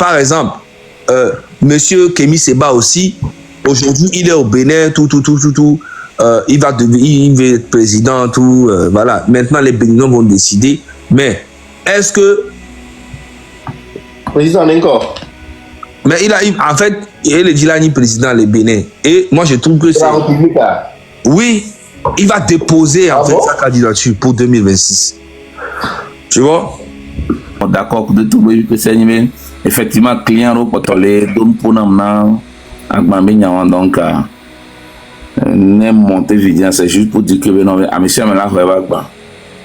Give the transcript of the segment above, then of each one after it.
par exemple, monsieur Kémy Seba aussi, aujourd'hui, il est au Bénin, tout. Il va être président, tout. Voilà. Maintenant, les Béninois vont décider. Mais est-ce que. Président encore. Mais en fait, il est Djilani président les Bénin. Et moi, je trouve que c'est. Oui, il va déposer en fait sa candidature pour 2026. Tu vois? D'accord, de tout le monde, effectivement, client au potolé, donne pour nous, donc, n'est monté vidéo, c'est juste pour dire que non, à monsieur, mais là, on va pas.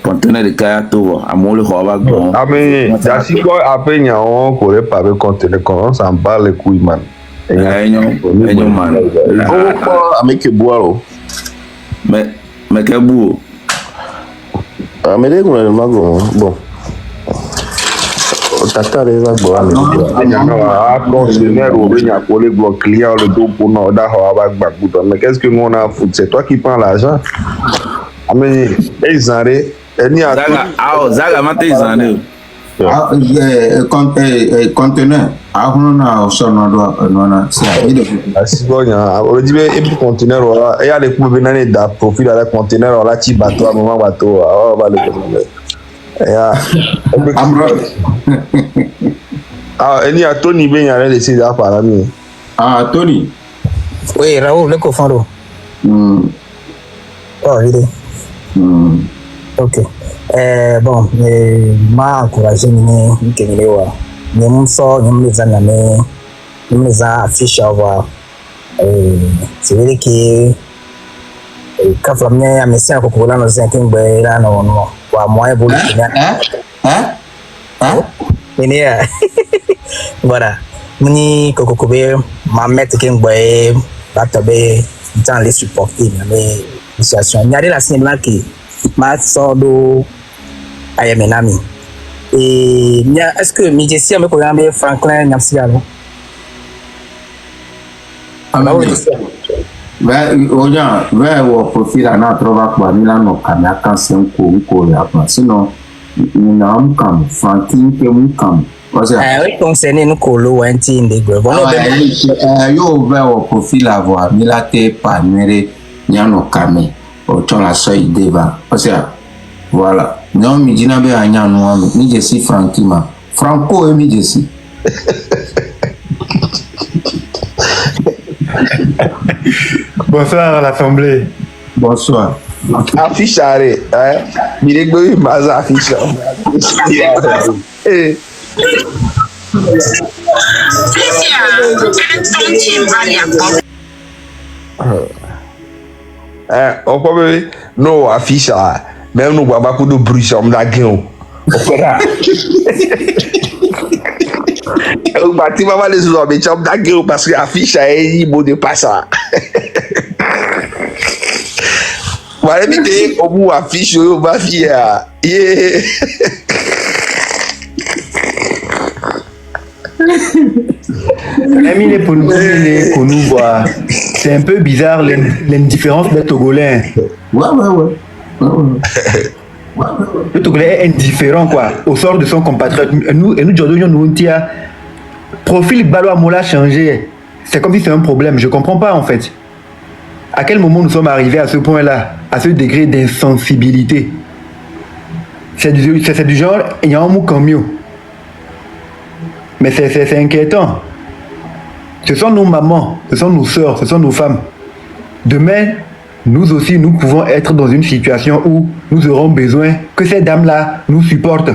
Conteneur de Kayato, à moi, le Hova. Ah, mais, si quoi, après, il y a un collègue par le conteneur, on s'en bat les couilles, man. Man. Mais quel beau. Ah, mais les gars, bon. Tata les agboa client le dos pour nous mais qu'est-ce que on a à foutre? C'est toi qui prends l'argent. Mais ils arrêtent. Zaga mate ils arrêtent. Conteneur. On a aussi on dit et puis conteneur et à l'époque venant d'un profil à la conteneur là petit bateau à moment bateau on va le il y a Tony Ben y a laissé là par là. Ah Tony. Oui, Raoul le cofando. Oh, il est. Ok. Bon, m'a encouragé ni Kemilewa. Ni mon sort, ni mes amis, ni mes affiches à voir. C'est vrai que quand on a mis ça pour la nous sentir bien là non. Moi évoluer ini ya voilà muni kokokobe ma mettre ken boy batabe dans les supporter mais situation il y a la cinéma qui ma sordo ayamenami et est-ce que Midjessi me connaît Franklin Nyamsialo ouais au profil à trova quoi ni là no kamia kan sen ko ya sinon nous avons comme Franklin que nous comme oui concerné nous colo anti indégre yo va au profil avoir ni la te pas nere nyano kame o tola so ideva parce que voilà non mi dina be anya no mi je si Franklin Franco et mi je si Bonsoir à l'Assemblée. Bonsoir. Affiche arrêt, hein? Miregbe maza affiche. On peut non affiche même nous voit beaucoup de bruit sur la gueule. O bati maman les autres mais tu as gueule parce que affiche est mot de passe. Voilà mais au bout affiche au ma fille yeah. Ami pour nous voir. C'est un peu bizarre l'indifférence des Togolais. Ouais. Le Togolais est indifférent quoi, au sort de son compatriote. Et nous profil Balois Mola changé. C'est comme si c'est un problème. Je comprends pas en fait. À quel moment nous sommes arrivés à ce point-là, à ce degré d'insensibilité? C'est du genre, il y a un mot comme mieux. Mais c'est inquiétant. Ce sont nos mamans, ce sont nos sœurs, ce sont nos femmes. Demain, nous aussi, nous pouvons être dans une situation où nous aurons besoin que ces dames-là nous supportent.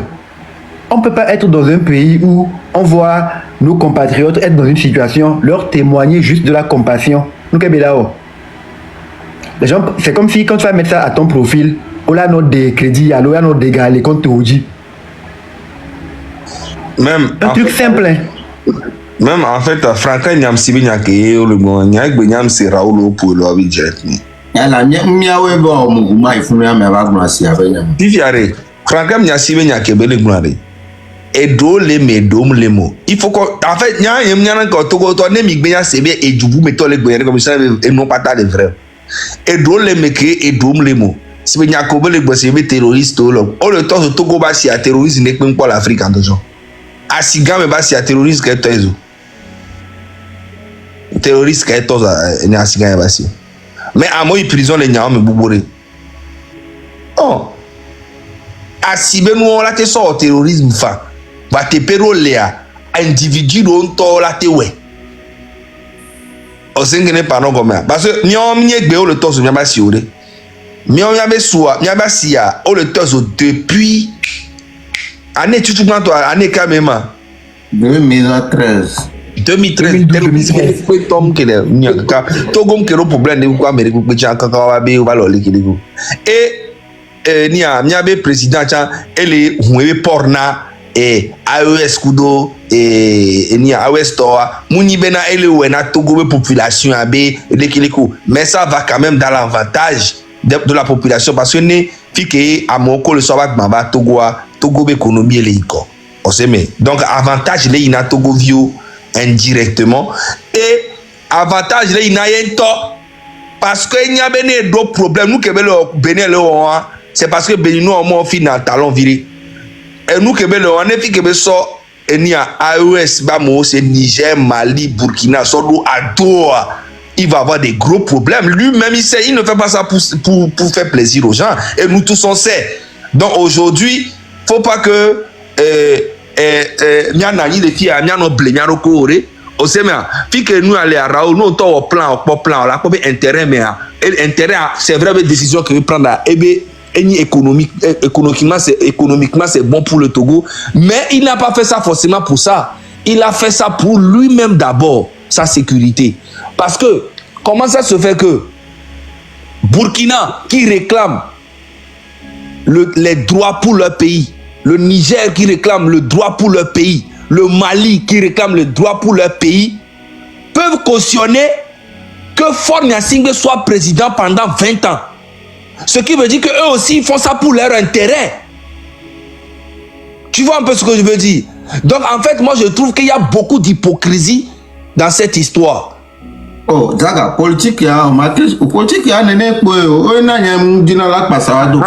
On ne peut pas être dans un pays où on voit nos compatriotes être dans une situation, leur témoigner juste de la compassion. Les gens, c'est comme si quand tu vas mettre ça à ton profil, on a notre crédit, on a notre dégâts, les comptes te dit. Même un truc simple. Même en fait, Franklin Nyamsibi Nyake, le bon Nyak Benyam c'est Raoul pour le Abidjet. La miawe bo muguma ifuna me ba guna si abenya. Diviare, Franklin Nyamsibi Nyake bele gunare. Et do le me dom le mo. Il faut que en fait nya yem nya ko to ko to ne mi gbenya sebe e jubu me to le gbenya comme ça et non pas ta de vrai. Et do le me ke e dom le mo. Sibe nya ko bele gbo sebe terroriste o le temps to go ba si a terroriste ne pe npo l'Afrique en deux ans. Asiga me basi a terroriste que tozo. Terroriste que tozo ni asiga me basi. Mais à moi prison les nyam me bubore. Oh. Asibe nous la te so terrorisme fa. Va te pero lea individu don to la te we. O sengene pardon comme parce que nyom nyegbe o le tozo mi basi ore. Nyom ya be soa, mi basi ya o le tozo depuis année tu toi année quand même 2013 tom que le togom que le problème de quoi Amérique que tu as quand va be va lo likidigo et nia be président cha ele huwe porna et AES kudo et nia AES toa muni bena ele wena togo be population abe likiliko mais ça va quand même dans l'avantage de la population parce que ne fike amoko le soba baba Togo économie les iko. On sait mais donc avantage les ina Togo view indirectement et avantage les ina yento parce que il y a bene d'autres problèmes nous que bene le c'est parce que benino on final talon viré et nous que bene on est fi que so enia AES ba mo c'est Niger, Mali, Burkina Faso à Doha. Il va avoir des gros problèmes. Lui-même, il ne fait pas ça pour faire plaisir aux gens. Et nous tous on sait. Donc aujourd'hui, faut pas que nani les filles no blé no coré o se mais fi que nous aller à Raoul nous to plan là pour intérêt mais intérêt c'est vrai décision que prendre et économiquement c'est bon pour le Togo mais il n'a pas fait ça forcément pour ça. Il a fait ça pour lui-même d'abord, sa sécurité. Parce que comment ça se fait que Burkina qui réclame les droits pour leur pays, le Niger qui réclame le droit pour leur pays, le Mali qui réclame le droit pour leur pays, peuvent cautionner que Faure Gnassingbé soit président pendant 20 ans. Ce qui veut dire qu'eux aussi font ça pour leur intérêt. Tu vois un peu ce que je veux dire? Donc en fait, moi je trouve qu'il y a beaucoup d'hypocrisie dans cette histoire. Oh, Zaga, politique ya politique ya nene po o na nyam dina la pasado.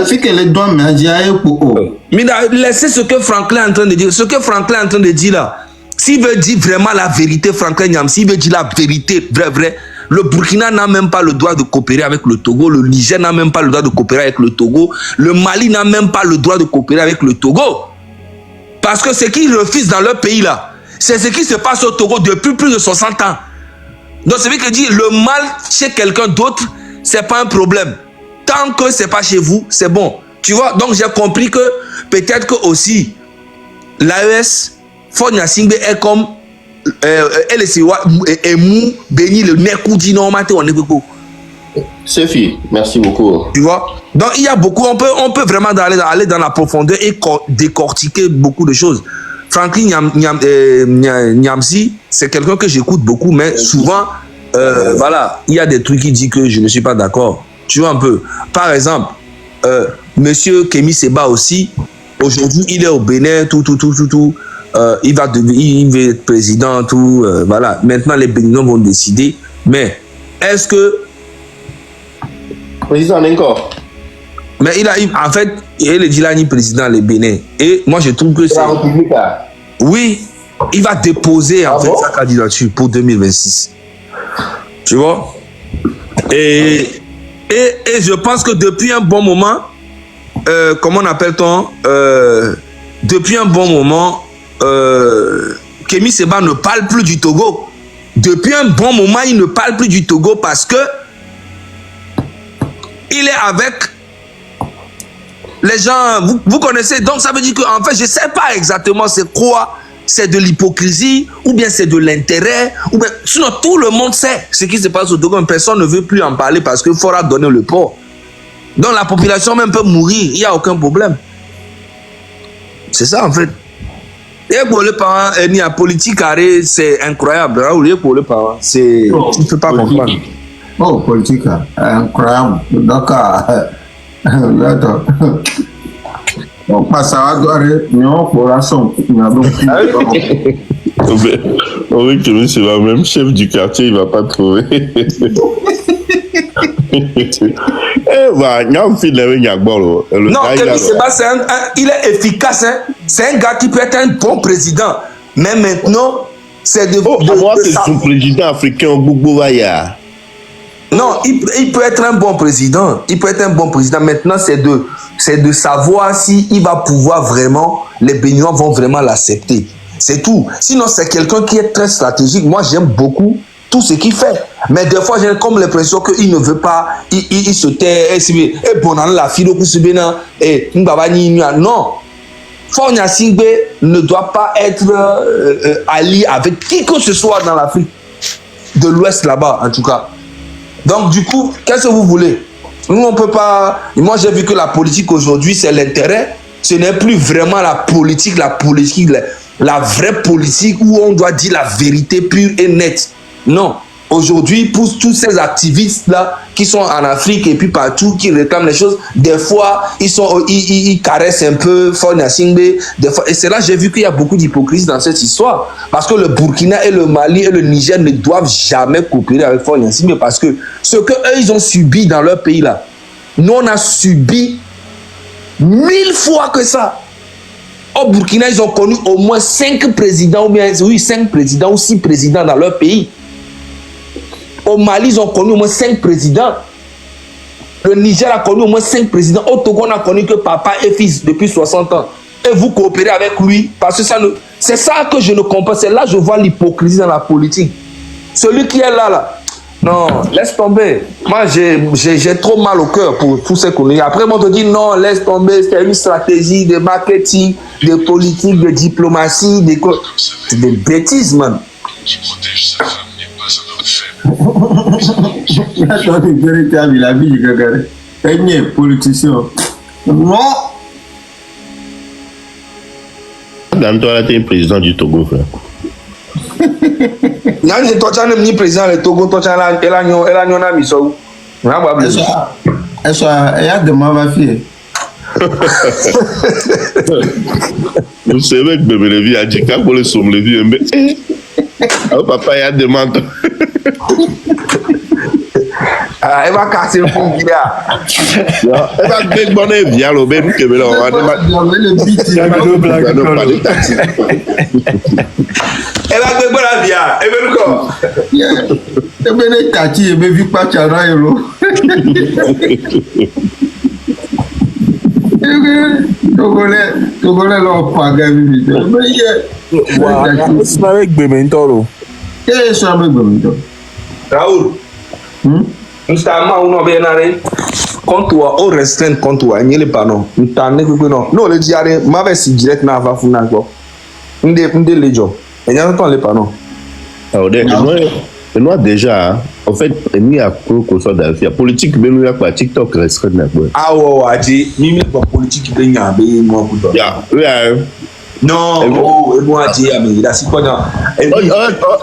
C'est que les doigts mais j'ai po. Mais laissez ce que Franklin est en train de dire. Ce que Franklin est en train de dire là, s'il veut dire vraiment la vérité, Franklin Nyam, s'il veut dire la vérité, vrai, le Burkina n'a même pas le droit de coopérer avec le Togo, le Niger n'a même pas le droit de coopérer avec le Togo, le Mali n'a même pas le droit de coopérer avec le Togo. Parce que ce qu'ils refusent dans leur pays là, c'est ce qui se passe au Togo depuis plus de 60 ans. Donc, c'est vrai que dire le mal chez quelqu'un d'autre, c'est pas un problème. Tant que c'est pas chez vous, c'est bon. Tu vois, donc j'ai compris que peut-être que aussi l'AES, Faure Gnassingbé est comme elle est mou, béni le nekoudi non maté on est beaucoup. Sophie, merci beaucoup. Tu vois, donc il y a beaucoup, on peut vraiment aller dans la profondeur et décortiquer beaucoup de choses. Franklin Nyamsi, c'est quelqu'un que j'écoute beaucoup, mais souvent, voilà, il y a des trucs qui disent que je ne suis pas d'accord. Tu vois un peu. Par exemple, Monsieur Kémy Séba aussi, aujourd'hui, il est au Bénin, il va être président, voilà. Maintenant, les Béninois vont décider. Mais est-ce que... Président encore. Mais en fait, il est dit là, il est président le Bénin. Et moi, je trouve que c'est... Oui, il va déposer en fait sa candidature pour 2026. Tu vois? Et je pense que depuis un bon moment, comment on appelle-t-on? Depuis un bon moment, Kémy Séba ne parle plus du Togo. Depuis un bon moment, il ne parle plus du Togo parce que il est avec les gens, vous connaissez, donc ça veut dire que en fait, je ne sais pas exactement c'est quoi, c'est de l'hypocrisie, ou bien c'est de l'intérêt, ou bien, sinon tout le monde sait ce qui se passe au Togo, personne ne veut plus en parler parce qu'il faudra donner le port. Donc la population même peut mourir, il n'y a aucun problème. C'est ça en fait. Et pour les parents, il y a politique carré, c'est incroyable. Raoul, pour les parents, c'est... tu ne peux pas comprendre. Oh, politique, incroyable. D'accord. On passe à non, pour la somme. On veut que c'est le même chef du quartier, il ne va pas trouver. Non, Kémy Séba, il est efficace. Hein. C'est un gars qui peut être un bon président. Mais maintenant, c'est de... Moi, c'est son président africain au Boubouaya. Non, il peut être un bon président. Il peut être un bon président. Maintenant, c'est de savoir s'il va pouvoir vraiment, les Béninois vont vraiment l'accepter. C'est tout. Sinon, c'est quelqu'un qui est très stratégique. Moi, j'aime beaucoup tout ce qu'il fait. Mais des fois, j'ai comme l'impression qu'il ne veut pas, il se tait, et bon, la fille, non. Fonya Singbe ne doit pas être allié avec qui que ce soit dans l'Afrique de l'Ouest là-bas, en tout cas. Donc, du coup, qu'est-ce que vous voulez? Nous, on peut pas... Moi, j'ai vu que la politique aujourd'hui, c'est l'intérêt. Ce n'est plus vraiment la politique, la vraie politique où on doit dire la vérité pure et nette. Non. Aujourd'hui, pour tous ces activistes-là qui sont en Afrique et puis partout, qui réclament les choses, des fois, ils caressent un peu Fonya Singbe. Et c'est là que j'ai vu qu'il y a beaucoup d'hypocrisie dans cette histoire. Parce que le Burkina et le Mali et le Niger ne doivent jamais coopérer avec Fonya Singbe parce que ce qu'eux, ils ont subi dans leur pays-là, nous, on a subi 1000 fois que ça. Au Burkina, ils ont connu au moins 5 présidents, ou bien 5 présidents ou 6 présidents dans leur pays. Au Mali, ils ont connu au moins 5 présidents. Le Niger a connu au moins 5 présidents. Au Togo, on a connu que papa et fils depuis 60 ans. Et vous coopérez avec lui. Parce que c'est ça que je ne comprends. C'est là que je vois l'hypocrisie dans la politique. Celui qui est là. Non, laisse tomber. Moi, j'ai trop mal au cœur pour tous ces conneries. Après, on te dit non, laisse tomber. C'est une stratégie de marketing, de politique, de diplomatie, c'est des bêtises, man. Qui protège sa femme n'est pas un homme faible. Attendez, vérité à la vie, regardez. Il y a un politicien. Non. Dans toi, tu es président du Togo, frère. Il y a un président du Togo, il y a un miso. Il y a de ma fille. Vous savez que bébé Lévi a dit quand les sommes Lévi, mais papa, il y a des manteaux. Elle va casser le fond qui là. Elle va débonner bien le bébé que là, on va elle va débonner la vie. Elle veut le corps. Elle veut le tati, elle veut vivre pas Tcharaïlo. Togolais l'ont pas gagné. C'est avec Bementoro. Qu'est-ce que c'est avec Bementoro? Raoul. Instamment, on a bien arrêté. Quand toi, on restreint quand toi, il n'y a pas non. Non, le diarrhée, ma veste direct n'a pas foutu encore. On est les gens. Il n'y a pas pas non. Moi déjà, en fait, il y a quoi soit dans la politique, mais il y a pas TikTok restreint. Ah ouais, dit, mimi pour politique qui gagne, moi pour toi. Non, moi dit, mais là c'est quoi non?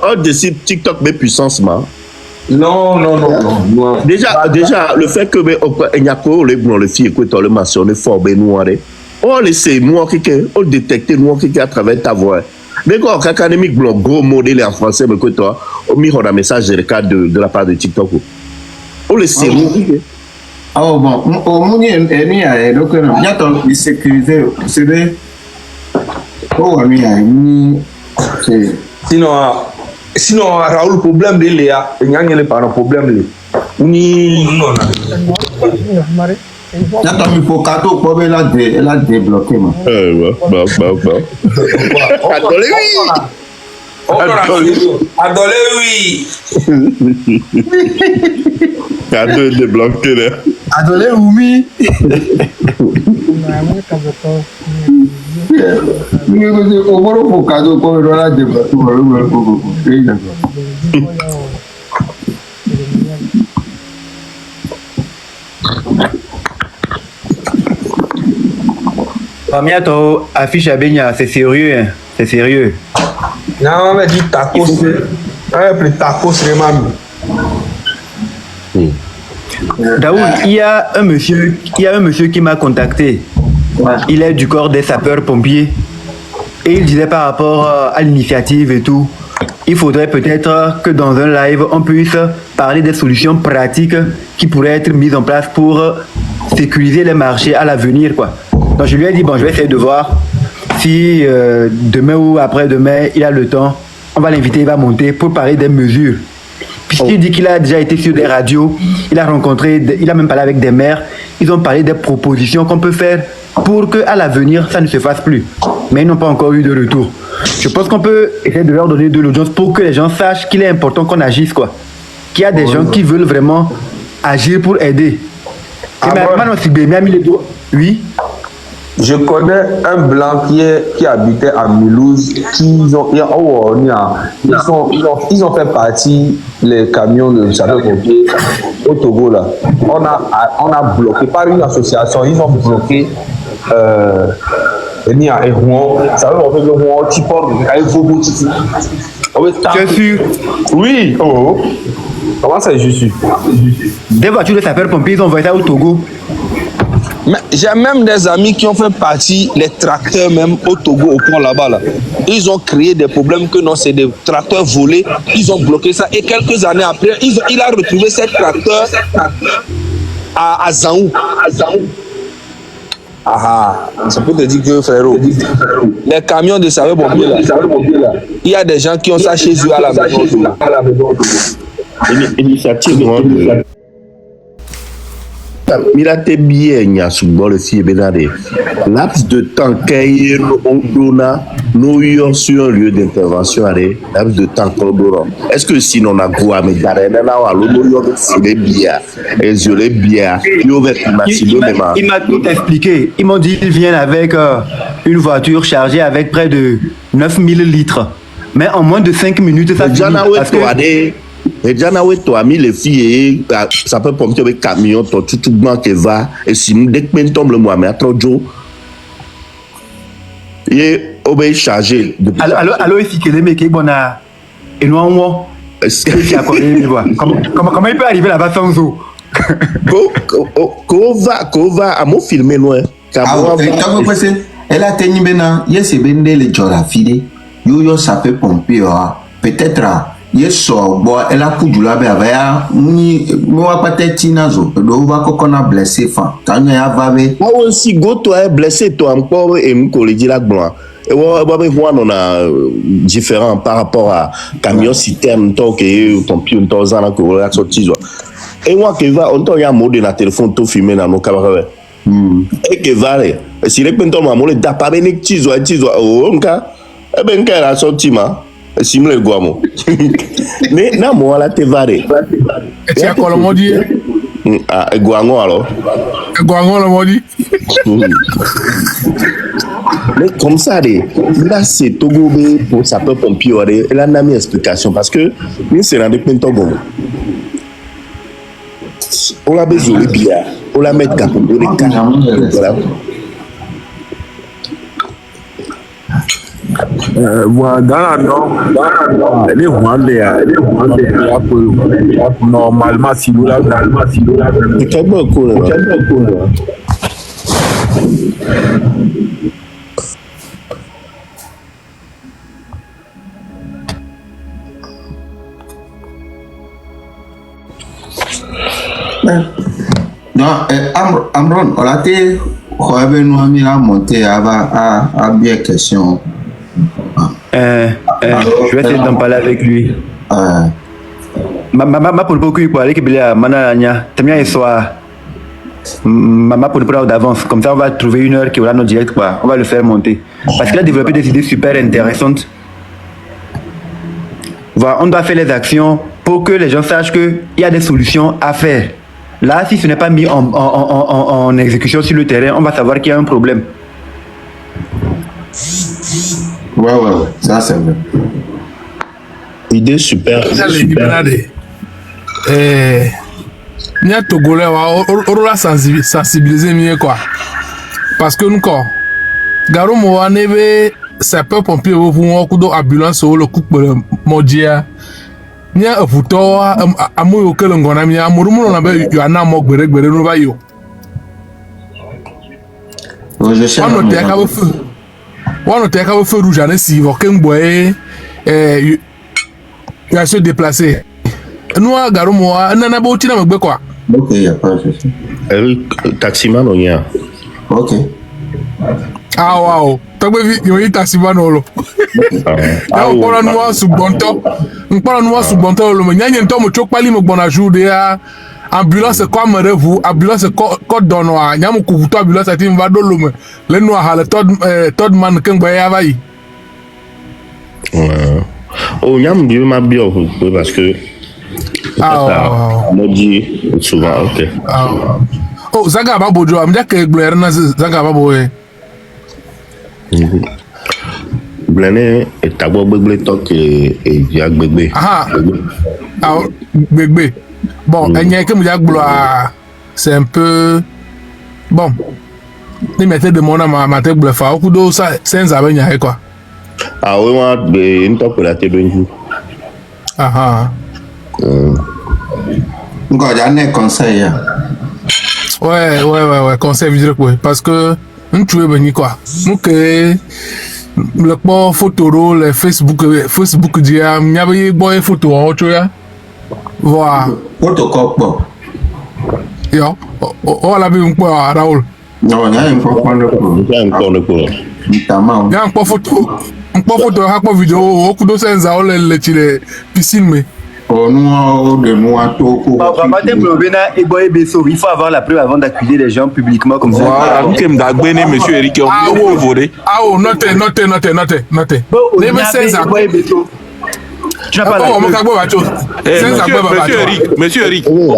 On décide TikTok mais puissance ma. Non. Déjà, le fait que il y a quoi les bons les filles que tu le mentionné fort ben noir. On laisse moi qui on détecter moi qui à travers ta voix. Mais quand académique blanc gros modèle en français mais que toi on mis un message de la part de TikTok. On laisse moi. Ah bon, au monde il y a donc il y a ton sécurité, c'est vrai. Oh ami, sinon Raoul problème de Léa, il n'y a pas de problème ni non. Attends, il faut cadeau pour elle a débloqué moi. Adolé oui. Cadeau débloqué là. Adolé oui. Au moins pour cadeau pour elle a débloqué. Bientôt, affiche à Benya, c'est sérieux, hein. C'est sérieux. Non, on va dire tacos. Plus tacos, c'est même. Daoud, il y a un monsieur qui m'a contacté. Il est du corps des sapeurs-pompiers. Et il disait par rapport à l'initiative et tout, il faudrait peut-être que dans un live, on puisse parler des solutions pratiques qui pourraient être mises en place pour sécuriser les marchés à l'avenir, quoi. Donc je lui ai dit, bon, je vais essayer de voir Si demain ou après-demain, il a le temps, on va l'inviter, il va monter pour parler des mesures. Puisqu'il dit qu'il a déjà été sur des radios, il a rencontré, il a même parlé avec des maires, ils ont parlé des propositions qu'on peut faire pour qu'à l'avenir, ça ne se fasse plus. Mais ils n'ont pas encore eu de retour. Je pense qu'on peut essayer de leur donner de l'audience pour que les gens sachent qu'il est important qu'on agisse, quoi. Qu'il y a des gens qui veulent vraiment agir pour aider. Oui. Je connais un blanc qui habitait à Mulhouse, ils ont fait partie les camions de sapeurs-pompiers au Togo là. On a bloqué par une association, ils ont bloqué ça Tu es sûr? Oui. Comment ça, je suis? Des voitures de sapeurs-pompiers, ils ont envoyé ça au Togo. J'ai même des amis qui ont fait partie, les tracteurs même au Togo, au pont là-bas. Là. Ils ont créé des problèmes que non, c'est des tracteurs volés. Ils ont bloqué ça. Et quelques années après, il a retrouvé ces tracteurs à Zaou. Ça peut te dire que, frérot, les camions de sapeurs-pompiers là, il y a des gens qui ont ça chez eux à la maison. Initiative, il a été bien, il y a souvent le fille bénadé. Laps de temps qu'on a, nous y sur un lieu d'intervention, laps de temps qu'on a. Est-ce que sinon on a quoi, mais d'arrêter là, c'est les bières, et je les bières, il m'a tout expliqué. Ils m'ont dit qu'ils viennent avec une voiture chargée avec près de 9000 litres. Mais en moins de 5 minutes, ça finit. Parce que... Et déjà, tu as mis les filles, ça peut pomper avec camion, tout le monde qui va, et si dès que tu tombes le mois, mais à 3 jours, il est obéi chargé. Alors, ici, que les mecs, ils ont et nous, comment il peut arriver là-bas sans eau? Kova, à mon filmer, loin. Elle a tenu maintenant, il y a ces bendés, les jorafilés, yo, ça peut pomper, peut-être. Yes, bon, elle a coup du labé avec ni moi peut-être tinazo do va qu'on blessé fan quand il y a vavé moi aussi go toi blessé toi encore et mon collègue là blanc et on a différent par rapport à camion citerne tant que pompier temps ans que la sortie et moi que va on y a mode dans téléphone tout filmer dans nos camarades et que va si les pentons m'a molé da pas benec tizo on cas et ben qu'elle a sorti ma simule guamo mais na mo la te vare et tu as quoi le modi guango alors guango le modi mais comme ça là c'est Togo pour sapeur-pompier elle a mis explication parce que nous c'est dans des pentogon on l'a besoin de bien on la mettre pour les cas voilà. Dans les Rwandais, normalement, si nous l'avons, c'est beaucoup. Non, Amron, on a été, nous a monté à bien question. Je vais essayer d'en parler avec lui. Ma pour beaucoup pour aller que mananya tamia soir ma pour prendre d'avance comme ça on va trouver une heure qui aura notre direct quoi on va le faire monter parce qu'il a développé des idées super intéressantes. Voilà, on doit faire les actions pour que les gens sachent que il y a des solutions à faire. Là, si ce n'est pas mis en exécution sur le terrain, on va savoir qu'il y a un problème. Ouais, ça c'est vrai. Idée super. Ni a Togolais, on l'a sensibilisé mieux quoi. Parce que nous quoi, Garo Moa nebe sapeur-pompier pour un coup d'ambulance ou le coup de modia. Ni a futo amu que l'on a mis à Mouroumou on avait eu un amour gbere no ba yo. Je sais. On était à feu rouge à si aucun boy il a se déplacer. Nous à Garo Moa nana bo tina me quoi. OK, il y a pas de souci. Taximan on y a. OK. Ah wow. Togbevi, il y a Sibano. On parle noir sous bonto. On parle noir sous bonto. Le mien, il y a un temps où tu parles, mais bon, à jour de ambulance comme vous, ambulance code d'honneur. Il y a un coup ambulance à Tim Vadolum. Le noir, le Todd man, qu'un boy à vaille. Oh, il y a un peu ma bio parce que. On dit souvent, ok. Oh, Zaga Babojo, I'm just a Blair, Zaga Baboe. Blaine et Tabo Bébé Tok et Jack Bébé. Ah, bébé. Bon, il y a comme Jack Blois, c'est un peu. Bon, les méthodes de mon âme, ma tête bluffe, au coup d'eau, ça, sans avoir quoi. Ah, oui, moi, une top pour la télé. Ah, Encore, il y a un conseil. ouais, conseil, je dirais quoi. Parce que, nous, tu veux venir quoi. Nous, que. Le port photo, le Facebook, il y a des photos, tu vois. Voilà. Photocop. Yo, on l'a vu un peu à Raoul. Non, il y a un peu Il y a encore le cours. Notamment. Il y a un peu photo, un peu vidéo, au coup de sens à les piscines, mais. Oh, nous, de nous, à tout. Il faut avoir la preuve avant d'accuser les gens publiquement comme ça. Voilà, nous sommes d'agbéné, monsieur Eric, on peut voler. Ah, oh, notez. Tu n'as pas Monsieur Eric, au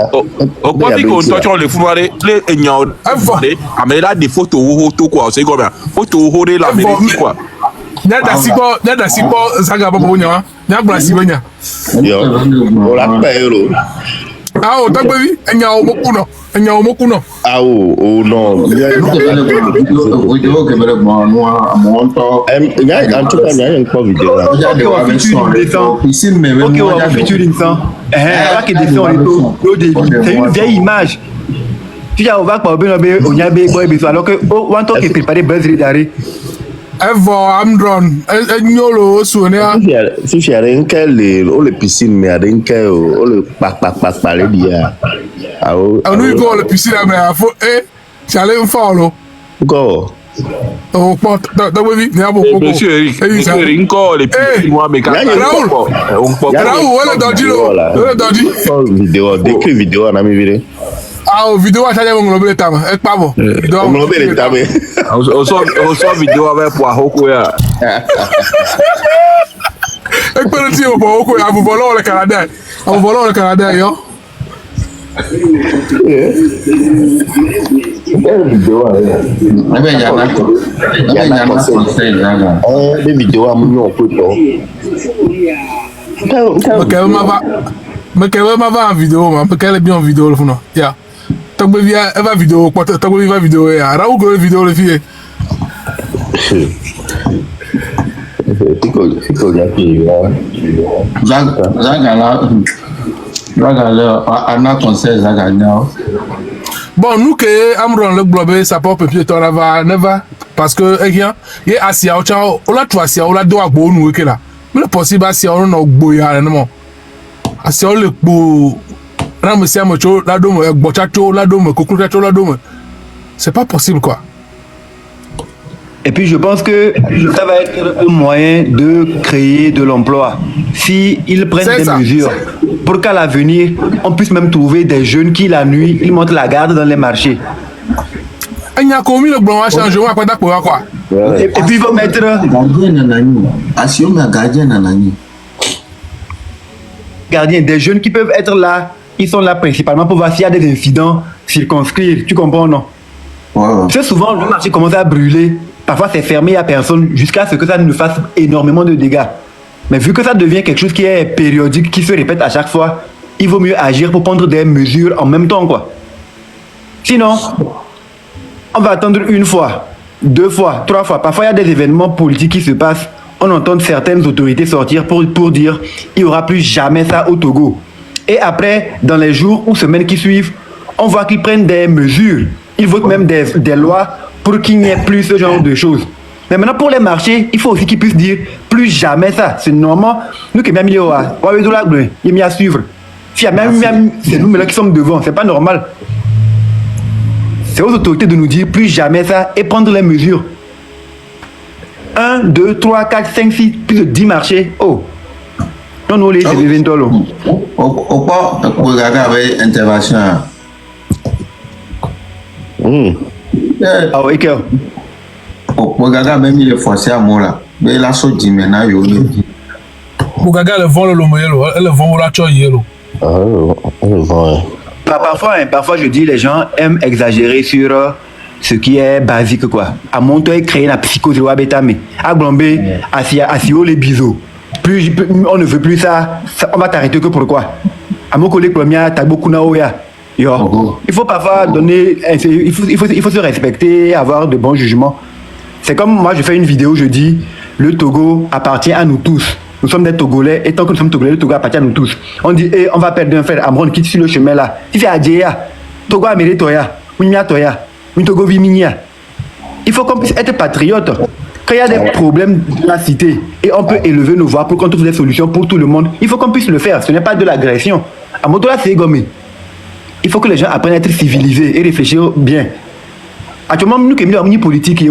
point qu'on touche les foulards, les ignorants, mais là des photos auto quoi, c'est comme ça, photos auto la vérité quoi. Nada sibo Zaga Babonya, Nabla Sibanya. Yo, on l'a payé. Ah, oh, Togbevi, Enya Omokuno. Ah, oh, non. Il y a un truc à une vidéo là. C'est une vieille image. Tu as ouvert par alors que Wanto qui est préparé Buzz d'arrêt. Evo Amdron, Nyolo Sonia. Si j'ai rien qu'à les piscines, mais rien qu'à le parler d'hier. Ah, nous, go le piscine, mais il faut, j'allais me follow. Go. Oh, Monsieur Eric, encore les piscines, moi, mais quand Raoul, elle est dans le vidéo, décrit vidéo, on a mis vidéo. Ah, vidéo à chaque fois, on le temps. Et pas bon. On le temps. On sort vidéo avec Poirot. Et puis le tir au Poirot, vous volez le Canada. Vous volez le Canada, yo. Des vidéos à mon nom, mais quand même en vidéo, mais qu'elle est bien en vidéo, le fond. Ya. Tant que elle va vidéo, tant que va vidéo, ya. Raoul que vidéo le fille. Bon, nous que Amron le globe, ça peut pied tonava, never, parce que il y a Asia, on l'a trois Asia, on l'a deux à bon nous que là. Mais le possible Asia, on a boya non. Asia on le bo, ramasser mocho, la dome, bochacho, la dome, cocochacho, la dome. C'est pas possible quoi. Et puis je pense que ça va être un moyen de créer de l'emploi. Si ils prennent des mesures pour qu'à l'avenir, on puisse même trouver des jeunes qui la nuit, ils montent la garde dans les marchés. Il y a commis le blanc à changer, on va pas d'accord quoi. Et puis ils vont mettre gardien, des jeunes qui peuvent être là, ils sont là principalement pour voir s'il y a des incidents, circonscrire, tu comprends non? Très souvent, le marché commence à brûler. Parfois, c'est fermé à personne jusqu'à ce que ça ne fasse énormément de dégâts. Mais vu que ça devient quelque chose qui est périodique, qui se répète à chaque fois, il vaut mieux agir pour prendre des mesures en même temps, quoi. Sinon, on va attendre une fois, deux fois, trois fois. Parfois, il y a des événements politiques qui se passent. On entend certaines autorités sortir pour dire il n'y aura plus jamais ça au Togo. Et après, dans les jours ou semaines qui suivent, on voit qu'ils prennent des mesures. Ils votent même des lois pour qu'il n'y ait plus ce genre de choses. Mais maintenant, pour les marchés, il faut aussi qu'ils puissent dire plus jamais ça. C'est normal. Nous qui sommes mis il y a à suivre. Si c'est nous qui sommes devant, c'est pas normal. C'est aux autorités de nous dire plus jamais ça et prendre les mesures. 1, 2, 3, 4, 5, 6, plus de 10 marchés. Oh. Non, nous, les événements. Au pas, regarder avec intervention. Ah oui, que. Regarder même il est forcé à moi là. Mais là, ça dit maintenant, il y a. Regarder le vent, le vent, la choyelo. Parfois, je dis, les gens aiment exagérer sur ce qui est basique, quoi. À mon tour, créer la psychose de Wabetame. À Glombe, à Sio, les bisous. On ne veut plus ça, on va t'arrêter que pourquoi. À mon collègue premier, t'as beaucoup naoya. Il faut parfois donner, il faut se respecter et avoir de bons jugements. C'est comme moi, je fais une vidéo, je dis, le Togo appartient à nous tous. Nous sommes des Togolais, et tant que nous sommes Togolais, le Togo appartient à nous tous. On dit, on va perdre un frère, Amron quitte sur le chemin là. Si c'est Adjéa, Togo Améré Toya, Mimia Toya, Togo Viminia. Il faut qu'on puisse être patriote. Quand il y a des problèmes de la cité et on peut élever nos voix pour qu'on trouve des solutions pour tout le monde, il faut qu'on puisse le faire. Ce n'est pas de l'agression. À Motola, c'est gommé. Il faut que les gens apprennent à être civilisés et réfléchir bien. Actuellement, nous qui sommes politique,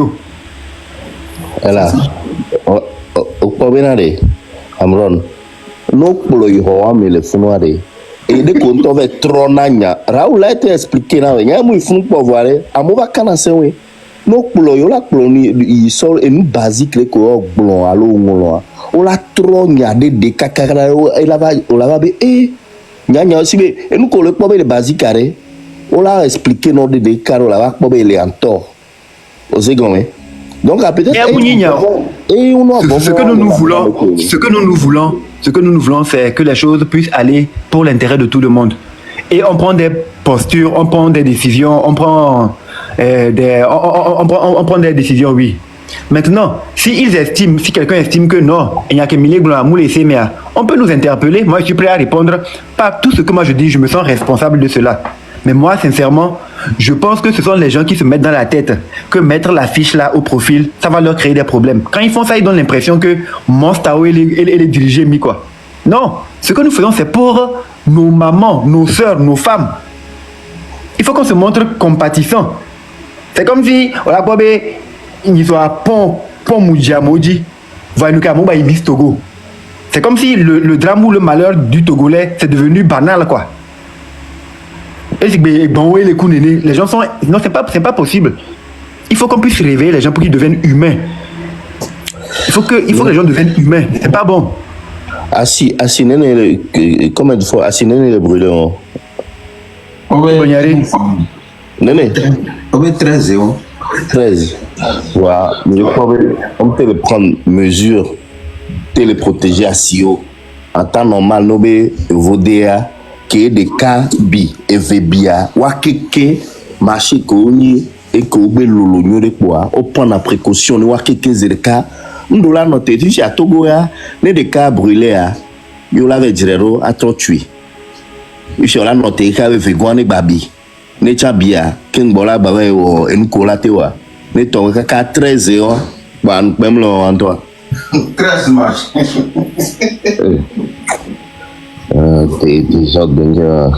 Voilà. Au problème, Amron, nous pour le roi, mais le fou noir. Et dès qu'on trouve trop nanya, Raoul a été expliqué là, il y a un fou pour voir, à moi, canasser, oui. Nous pour le yola, il sort et nous basique les cours blancs, à l'eau, on l'a trop niadé des cacaras, et là-bas, on l'a et Nyanya aussi, et nous collons pas les basiques carrés. On l'a expliqué non des carreaux là-bas, pas les entorts. Aux égomés. Donc, peut-être. Ce que nous voulons, c'est que les choses puissent aller pour l'intérêt de tout le monde. Et on prend des postures, on prend des décisions, on prend des décisions, oui. Maintenant, si quelqu'un estime que non, il n'y a que Milé Gloamou et Séméa, on peut nous interpeller. Moi, je suis prêt à répondre. Pas tout ce que moi je dis, je me sens responsable de cela. Mais moi, sincèrement, je pense que ce sont les gens qui se mettent dans la tête que mettre la fiche là au profil, ça va leur créer des problèmes. Quand ils font ça, ils donnent l'impression que Monstao et les dirigeants mis quoi. Non, ce que nous faisons, c'est pour nos mamans, nos soeurs, nos femmes. Il faut qu'on se montre compatissant. C'est comme si, voilà, il soit pont Moudjamoudi, Vanukamoba Ibis Togo. C'est comme si le drame ou le malheur du Togolais, c'est devenu banal, quoi. Et les gens sont... Non, c'est pas possible. Il faut qu'on puisse réveiller les gens pour qu'ils deviennent humains. Il faut que les gens deviennent humains. C'est pas bon. Combien de fois Assinène le brûleur? Néné. 13. 13. Voilà. On peut prendre mesure, les protéger à SIO. En temps normal, nous avons VODA, qui est des cas bi et VBA. Ou marché kouni et koube lolo de quoi. On prend la précaution, nous avons quelques cas. Nous avons noté, si à Togo, les des cas brûlés, nous l'avons dit à trop tuer. Nous avons noté qu'il y avait Végouane Babi. Ne chabia king bola bawe o en kolatewa ne to ka 13 yo ban même lo anto 13 match des gens de